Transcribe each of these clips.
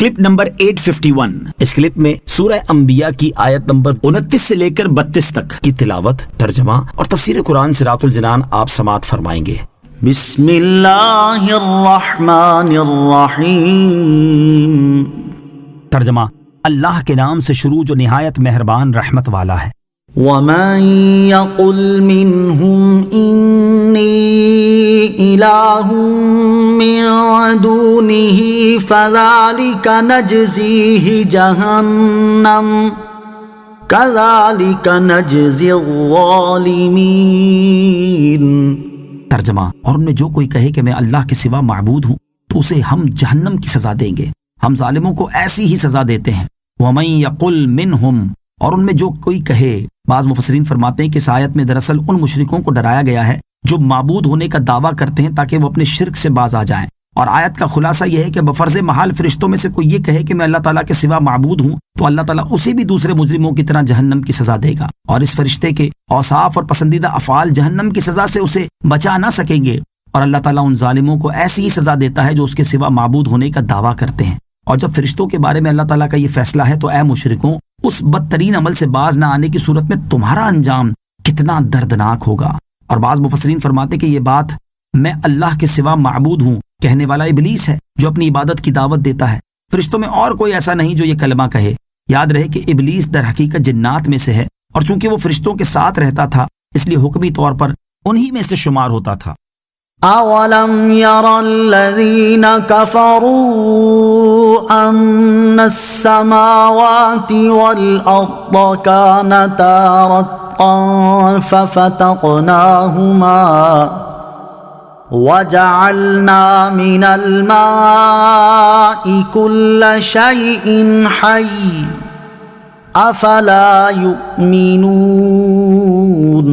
Clip number 851۔ اس clip میں سورہ انبیاء کی آیت نمبر 29 سے لے کر 32 تک کی تلاوت، ترجمہ اور تفسیر قرآن صراط الجنان آپ سماعت فرمائیں گے۔ بسم اللہ الرحمن الرحیم۔ ترجمہ: اللہ کے نام سے شروع جو نہایت مہربان رحمت والا ہے۔ وَمَن يَقُلْ مِنْهُمْ إِنِّي إِلَٰهٌ مِّن دُونِهِ فَذَلِكَ نَجْزِيهِ جَهَنَّمَ كَذَلِكَ نَجْزِي الظَّالِمِينَ۔ ترجمہ: اور ان میں جو کوئی کہے کہ میں اللہ کے سوا معبود ہوں تو اسے ہم جہنم کی سزا دیں گے، ہم ظالموں کو ایسی ہی سزا دیتے ہیں۔ وَمَن يَقُلْ مِنْهُمْ، اور ان میں جو کوئی کہے۔ بعض مفسرین فرماتے ہیں کہ اس آیت میں دراصل ان مشرکوں کو ڈرایا گیا ہے جو معبود ہونے کا دعویٰ کرتے ہیں تاکہ وہ اپنے شرک سے باز آ جائیں، اور آیت کا خلاصہ یہ ہے کہ بفرض محال فرشتوں میں سے کوئی یہ کہے کہ میں اللہ تعالیٰ کے سوا معبود ہوں تو اللہ تعالیٰ اسے بھی دوسرے مجرموں کی طرح جہنم کی سزا دے گا، اور اس فرشتے کے اوصاف اور پسندیدہ افعال جہنم کی سزا سے اسے بچا نہ سکیں گے، اور اللہ تعالیٰ ان ظالموں کو ایسی ہی سزا دیتا ہے جو اس کے سوا معبود ہونے کا دعویٰ کرتے ہیں۔ اور جب فرشتوں کے بارے میں اللہ تعالیٰ کا یہ فیصلہ ہے تو اے مشرکوں، اس بدترین عمل سے باز نہ آنے کی صورت میں تمہارا انجام کتنا دردناک ہوگا۔ اور بعض مفسرین فرماتے کہ یہ بات میں اللہ کے سوا معبود ہوں کہنے والا ابلیس ہے جو اپنی عبادت کی دعوت دیتا ہے۔ فرشتوں میں اور کوئی ایسا نہیں جو یہ کلمہ کہے۔ یاد رہے کہ ابلیس در حقیقت جنات میں سے ہے، اور چونکہ وہ فرشتوں کے ساتھ رہتا تھا اس لیے حکمی طور پر انہی میں سے شمار ہوتا تھا۔ اولم ير الذين كفروا ان السماوات والارض كانتا رتقا ففتقناهما وجعلنا من الماء كل شيء حي افلا يؤمنون۔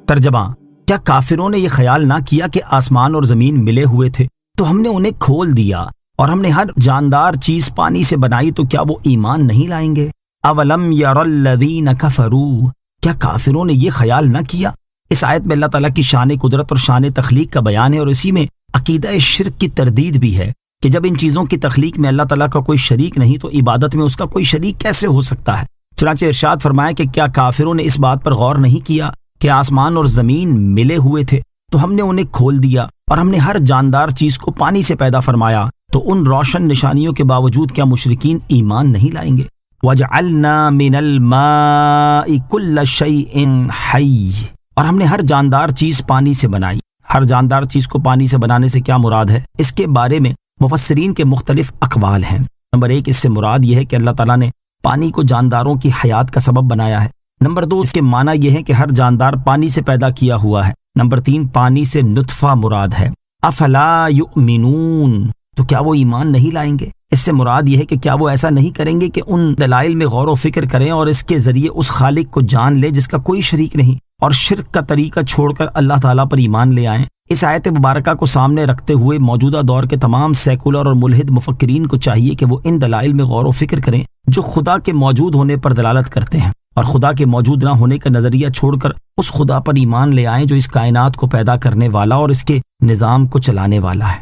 ترجمہ: کیا کافروں نے یہ خیال نہ کیا کہ آسمان اور زمین ملے ہوئے تھے تو ہم نے انہیں کھول دیا اور ہم نے ہر جاندار چیز پانی سے بنائی، تو کیا وہ ایمان نہیں لائیں گے؟ اولم یر الذین کفروا، کیا کافروں نے یہ خیال نہ کیا؟ اس آیت میں اللہ تعالیٰ کی شان قدرت اور شان تخلیق کا بیان ہے، اور اسی میں عقیدہ شرک کی تردید بھی ہے کہ جب ان چیزوں کی تخلیق میں اللہ تعالیٰ کا کوئی شریک نہیں تو عبادت میں اس کا کوئی شریک کیسے ہو سکتا ہے؟ چنانچہ ارشاد فرمایا کہ کیا کافروں نے اس بات پر غور نہیں کیا کہ آسمان اور زمین ملے ہوئے تھے تو ہم نے انہیں کھول دیا اور ہم نے ہر جاندار چیز کو پانی سے پیدا فرمایا، تو ان روشن نشانیوں کے باوجود کیا مشرکین ایمان نہیں لائیں گے؟ وَجَعَلْنَا مِنَ الْمَاءِ كُلَّ شَيْءٍ حَيٍّ، اور ہم نے ہر جاندار چیز پانی سے بنائی۔ ہر جاندار چیز کو پانی سے بنانے سے کیا مراد ہے؟ اس کے بارے میں مفسرین کے مختلف اقوال ہیں۔ نمبر 1، اس سے مراد یہ ہے کہ اللہ تعالیٰ نے پانی کو جانداروں کی حیات کا سبب بنایا ہے۔ نمبر 2، اس کے معنی یہ ہے کہ ہر جاندار پانی سے پیدا کیا ہوا ہے۔ نمبر 3، پانی سے نطفہ مراد ہے۔ افلا یؤمنون، تو کیا وہ ایمان نہیں لائیں گے؟ اس سے مراد یہ ہے کہ کیا وہ ایسا نہیں کریں گے کہ ان دلائل میں غور و فکر کریں اور اس کے ذریعے اس خالق کو جان لے جس کا کوئی شریک نہیں، اور شرک کا طریقہ چھوڑ کر اللہ تعالیٰ پر ایمان لے آئیں۔ اس آیت مبارکہ کو سامنے رکھتے ہوئے موجودہ دور کے تمام سیکولر اور ملحد مفکرین کو چاہیے کہ وہ ان دلائل میں غور و فکر کریں جو خدا کے موجود ہونے پر دلالت کرتے ہیں، اور خدا کے موجود نہ ہونے کا نظریہ چھوڑ کر اس خدا پر ایمان لے آئیں جو اس کائنات کو پیدا کرنے والا اور اس کے نظام کو چلانے والا ہے۔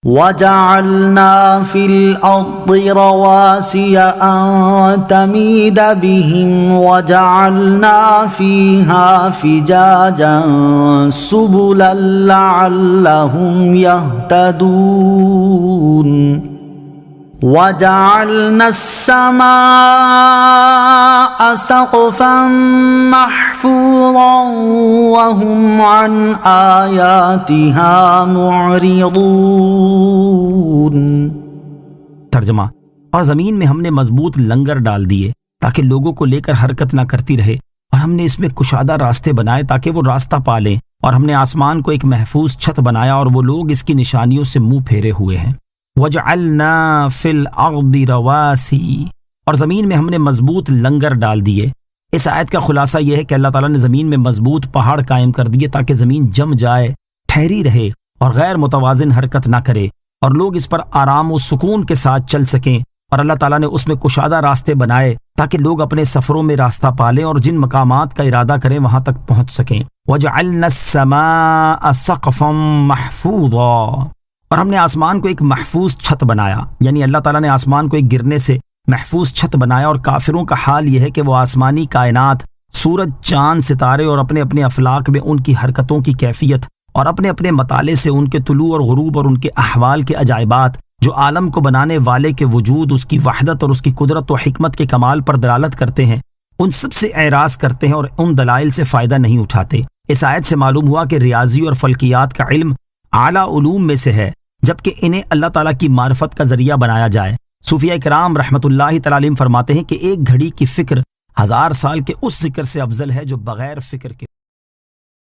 وَجَعَلْنَا فِي الْأَرْضِ رَوَاسِيَ أَن تَمِيدَ بِهِمْ وَجَعَلْنَا فِيهَا فِجَاجًا سُبُلًا لَعَلَّهُمْ يَهْتَدُونَ وَجَعَلْنَا السَّمَاءَ سَقْفًا مَحْفُوظًا وَهُمْ عَنْ آيَاتِهَا مُعْرِضُونَ۔ ترجمہ: اور زمین میں ہم نے مضبوط لنگر ڈال دیے تاکہ لوگوں کو لے کر حرکت نہ کرتی رہے، اور ہم نے اس میں کشادہ راستے بنائے تاکہ وہ راستہ پالیں، اور ہم نے آسمان کو ایک محفوظ چھت بنایا اور وہ لوگ اس کی نشانیوں سے منہ پھیرے ہوئے ہیں۔ وَجَعَلْنَا فِي الْأَرْضِ رَوَاسِيَ، اور زمین میں ہم نے مضبوط لنگر ڈال دیے۔ اس آیت کا خلاصہ یہ ہے کہ اللہ تعالیٰ نے زمین میں مضبوط پہاڑ قائم کر دیے تاکہ زمین جم جائے، ٹھہری رہے اور غیر متوازن حرکت نہ کرے، اور لوگ اس پر آرام و سکون کے ساتھ چل سکیں، اور اللہ تعالیٰ نے اس میں کشادہ راستے بنائے تاکہ لوگ اپنے سفروں میں راستہ پالیں اور جن مقامات کا ارادہ کریں وہاں تک پہنچ سکیں۔ وَجَعَلْنَا السَّمَاءَ سَقْفًا مَحْفُوظًا، اور ہم نے آسمان کو ایک محفوظ چھت بنایا، یعنی اللہ تعالیٰ نے آسمان کو ایک گرنے سے محفوظ چھت بنایا، اور کافروں کا حال یہ ہے کہ وہ آسمانی کائنات، سورج، چاند، ستارے اور اپنے اپنے افلاک میں ان کی حرکتوں کی کیفیت اور اپنے اپنے مطالعے سے ان کے طلوع اور غروب اور ان کے احوال کے عجائبات جو عالم کو بنانے والے کے وجود، اس کی وحدت اور اس کی قدرت و حکمت کے کمال پر دلالت کرتے ہیں، ان سب سے اعراض کرتے ہیں اور ان دلائل سے فائدہ نہیں اٹھاتے۔ اس آیت سے معلوم ہوا کہ ریاضی اور فلکیات کا علم اعلیٰ علوم میں سے ہے، جبکہ انہیں اللہ تعالیٰ کی معرفت کا ذریعہ بنایا جائے۔ صوفیہ کرام رحمۃ اللہ تعالی علیہم فرماتے ہیں کہ ایک گھڑی کی فکر 1000 سال کے اس ذکر سے افضل ہے جو بغیر فکر کے